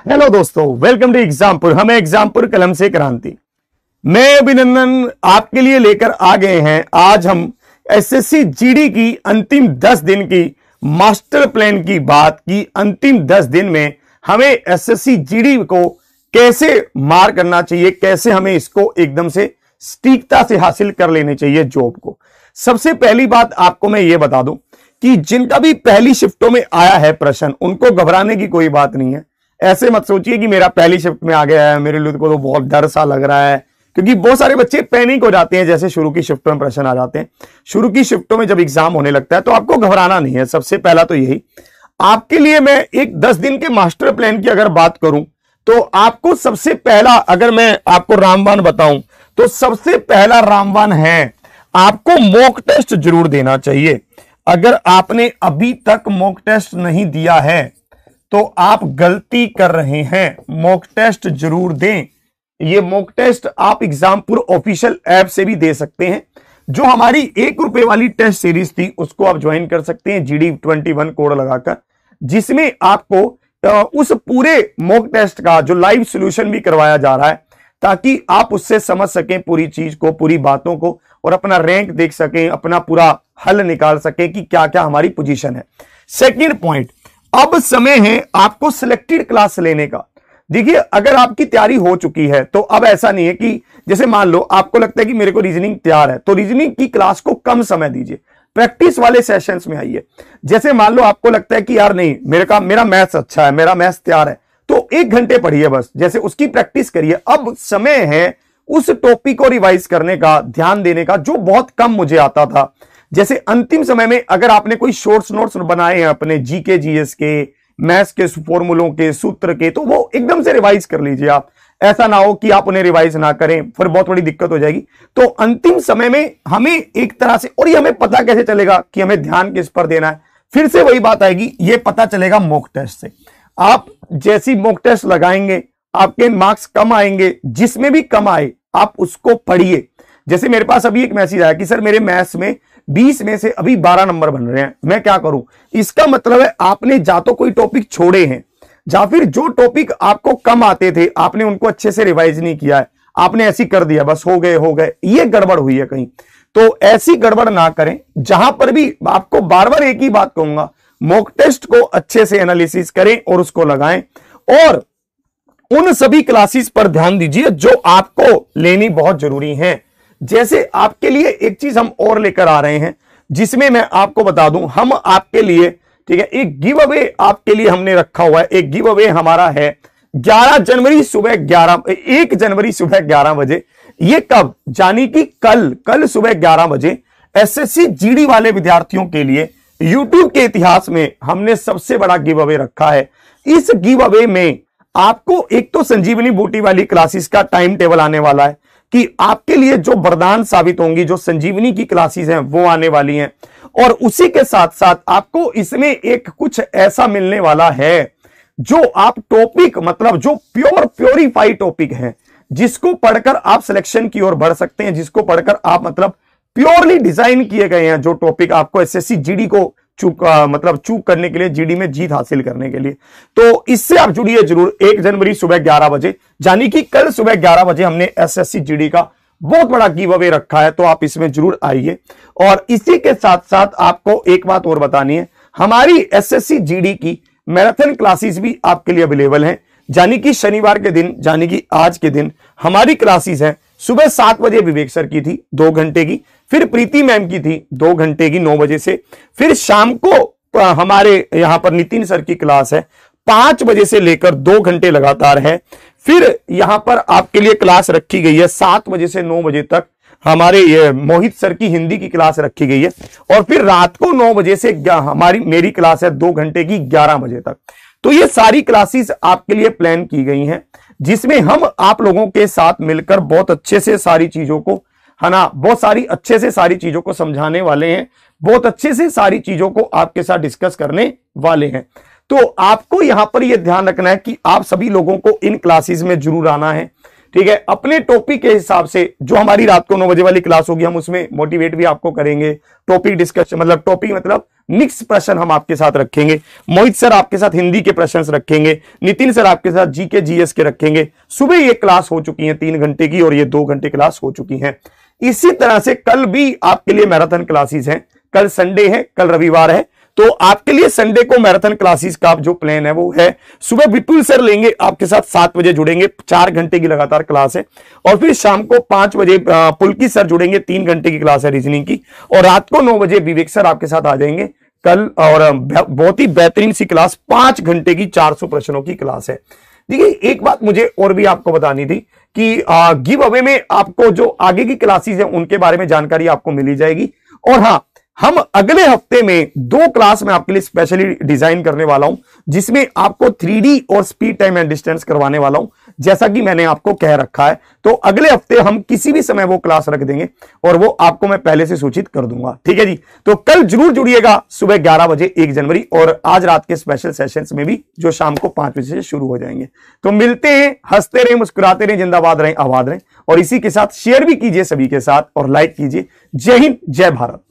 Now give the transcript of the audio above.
Hello दोस्तों, welcome to Exampur. हमें एग्जामपुर कलम से क्रांति। मैं अभिनंदन आपके लिए लेकर आ गए हैं। आज हम एसएससी जीडी की अंतिम 10 दिन की मास्टर प्लान की बात की। अंतिम 10 दिन में हमें एसएससी जीडी को कैसे मार करना चाहिए, कैसे हमें इसको एकदम से सटीकता से हासिल कर लेनी चाहिए जॉब को। सबसे पहली बात आपको मैं ये बता दूं कि जिनका भी पहली शिफ्टों में आया है प्रश्न, उनको घबराने की कोई बात नहीं है। ऐसे मत सोचिए कि मेरा पहली शिफ्ट में आ गया है, मेरे लिए को तो बहुत डर सा लग रहा है, क्योंकि बहुत सारे बच्चे पैनिक हो जाते हैं जैसे शुरू की शिफ्टों में प्रश्न आ जाते हैं। शुरू की शिफ्टों में जब एग्जाम होने लगता है तो आपको घबराना नहीं है। सबसे पहला तो यही आपके लिए मैं एक 10 दिन के मास्टर प्लान की अगर बात करूं तो आपको सबसे पहला, अगर मैं आपको रामबाण बताऊं तो सबसे पहला रामबाण है, आपको मॉक टेस्ट जरूर देना चाहिए। अगर आपने अभी तक मॉक टेस्ट नहीं दिया है तो आप गलती कर रहे हैं। मॉक टेस्ट जरूर दें। ये मॉक टेस्ट आप एग्जामपुर ऑफिशियल ऐप से भी दे सकते हैं। जो हमारी ₹1 वाली टेस्ट सीरीज थी उसको आप ज्वाइन कर सकते हैं GD21 कोड लगाकर, जिसमें आपको उस पूरे मॉक टेस्ट का जो लाइव सॉल्यूशन भी करवाया जा रहा है, ताकि आप उससे समझ सकें पूरी चीज को, पूरी बातों को, और अपना रैंक देख सकें, अपना पूरा हल निकाल सकें कि क्या क्या हमारी पोजीशन है। सेकंड पॉइंट, अब समय है आपको सिलेक्टेड क्लास लेने का। देखिए, अगर आपकी तैयारी हो चुकी है तो अब ऐसा नहीं है कि जैसे मान लो आपको लगता है कि मेरे को रीजनिंग तैयार है तो रीजनिंग की क्लास को कम समय दीजिए, प्रैक्टिस वाले सेशंस में आइए। जैसे मान लो आपको लगता है कि यार नहीं, मेरा मैथ्स अच्छा है, मेरा मैथ्स तैयार है, तो 1 घंटे पढ़िए बस, जैसे उसकी प्रैक्टिस करिए। अब समय है उस टॉपिक को रिवाइज करने का, ध्यान देने का, जो बहुत कम मुझे आता था। जैसे अंतिम समय में अगर आपने कोई शॉर्ट्स नोट्स बनाए हैं अपने जीके जीएस के, मैथ्स के फॉर्मूलों के, सूत्र के, तो वो एकदम से रिवाइज कर लीजिए आप। ऐसा ना हो कि आप उन्हें रिवाइज ना करें, फिर बहुत बड़ी दिक्कत हो जाएगी। तो अंतिम समय में हमें एक तरह से, और ये हमें पता कैसे चलेगा कि हमें ध्यान किस पर देना है, फिर से वही बात आएगी, ये पता चलेगा मॉक टेस्ट से। आप जैसी मॉक टेस्ट लगाएंगे आपके मार्क्स कम आएंगे, जिसमें भी कम आए आप उसको पढ़िए। जैसे मेरे पास अभी एक मैसेज आया कि सर मेरे मैथ्स में 20 में से अभी 12 नंबर बन रहे हैं, मैं क्या करूं। इसका मतलब है आपने जा तो कोई टॉपिक छोड़े हैं, या फिर जो टॉपिक आपको कम आते थे आपने उनको अच्छे से रिवाइज नहीं किया है, आपने ऐसी कर दिया, बस हो गए, ये गड़बड़ हुई है कहीं। तो ऐसी गड़बड़ ना करें। जहां पर भी आपको बार बार एक ही बात कहूंगा, मॉक टेस्ट को अच्छे से एनालिसिस करें और उसको लगाएं, और उन सभी क्लासेस पर ध्यान दीजिए जो आपको लेनी बहुत जरूरी है। जैसे आपके लिए एक चीज हम और लेकर आ रहे हैं, जिसमें मैं आपको बता दूं, हम आपके लिए, ठीक है, एक गिव अवे आपके लिए हमने रखा हुआ है। एक गिव अवे हमारा है 1 जनवरी सुबह 11 बजे। ये कब, यानी कि कल सुबह 11 बजे एसएससी जीडी वाले विद्यार्थियों के लिए यूट्यूब के इतिहास में हमने सबसे बड़ा गिव अवे रखा है। इस गिव अवे में आपको एक तो संजीवनी बूटी वाली क्लासेस का टाइम टेबल आने वाला है कि आपके लिए जो वरदान साबित होंगी, जो संजीवनी की क्लासेस हैं वो आने वाली हैं, और उसी के साथ साथ आपको इसमें एक कुछ ऐसा मिलने वाला है जो आप टॉपिक, मतलब जो प्योरीफाई टॉपिक है, जिसको पढ़कर आप सिलेक्शन की ओर बढ़ सकते हैं, जिसको पढ़कर आप मतलब प्योरली डिजाइन किए गए हैं जो टॉपिक आपको एसएससी जीडी को चूक करने के लिए, जीडी में जीत हासिल करने के लिए। तो इससे आप जुड़िए जरूर। 1 जनवरी सुबह 11 बजे, यानी कि कल सुबह 11 बजे हमने एसएससी जीडी का बहुत बड़ा गिव अवे रखा है, तो आप इसमें जरूर आइए। और इसी के साथ साथ आपको एक बात और बतानी है, हमारी एसएससी जीडी की मैराथन क्लासेस भी आपके लिए अवेलेबल हैं। यानी कि शनिवार के दिन, यानी कि आज के दिन हमारी क्लासेस हैं। सुबह 7 बजे विवेक सर की थी 2 घंटे की, फिर प्रीति मैम की थी 2 घंटे की 9 बजे से, फिर शाम को हमारे यहां पर नितिन सर की क्लास है 5 बजे से लेकर 2 घंटे लगातार है। फिर यहां पर आपके लिए क्लास रखी गई है 7 बजे से 9 बजे तक, हमारे ये मोहित सर की हिंदी की क्लास रखी गई है। और फिर रात को 9 बजे से मेरी क्लास है 2 घंटे की 11 बजे तक। तो ये सारी क्लासेस आपके लिए प्लान की गई हैं, जिसमें हम आप लोगों के साथ मिलकर बहुत अच्छे से सारी चीजों को, है ना, बहुत सारी अच्छे से सारी चीजों को समझाने वाले हैं, बहुत अच्छे से सारी चीजों को आपके साथ डिस्कस करने वाले हैं। तो आपको यहां पर यह ध्यान रखना है कि आप सभी लोगों को इन क्लासेस में जरूर आना है। ठीक है। अपने टॉपिक के हिसाब से जो हमारी रात को 9 बजे वाली क्लास होगी, हम उसमें मोटिवेट भी आपको करेंगे। टॉपिक डिस्कशन मतलब टॉपिक मतलब मिक्स प्रश्न हम आपके साथ रखेंगे। मोहित सर आपके साथ हिंदी के प्रश्न रखेंगे, नितिन सर आपके साथ जीके जीएस के रखेंगे। सुबह ये क्लास हो चुकी है 3 घंटे की और ये 2 घंटे क्लास हो चुकी है। इसी तरह से कल भी आपके लिए मैराथन क्लासेस हैं। कल संडे है, कल रविवार है, तो आपके लिए संडे को मैराथन क्लासेस का जो प्लान है वो है सुबह विपुल सर लेंगे आपके साथ, 7 बजे जुड़ेंगे, 4 घंटे की लगातार क्लास है। और फिर शाम को 5 बजे पुलकी सर जुड़ेंगे, 3 घंटे की क्लास है रीजनिंग की। और रात को 9 बजे विवेक सर आपके साथ आ जाएंगे कल, और बहुत ही बेहतरीन सी क्लास 5 घंटे की 400 प्रश्नों की क्लास है। देखिए एक बात मुझे और भी आपको बतानी थी कि गिव अवे में आपको जो आगे की क्लासेस हैं उनके बारे में जानकारी आपको मिली जाएगी। और हाँ, हम अगले हफ्ते में 2 क्लास में आपके लिए स्पेशली डिजाइन करने वाला हूं, जिसमें आपको 3D और स्पीड टाइम एंड डिस्टेंस करवाने वाला हूं, जैसा कि मैंने आपको कह रखा है। तो अगले हफ्ते हम किसी भी समय वो क्लास रख देंगे और वो आपको मैं पहले से सूचित कर दूंगा, ठीक है जी। तो कल जरूर जुड़िएगा सुबह 11 बजे 1 जनवरी, और आज रात के स्पेशल सेशंस में भी जो शाम को 5 बजे से शुरू हो जाएंगे। तो मिलते हैं, हंसते रहें, मुस्कुराते रहें, जिंदाबाद रहें, आबाद रहें। और इसी के साथ शेयर भी कीजिए सभी के साथ और लाइक कीजिए। जय हिंद, जय भारत।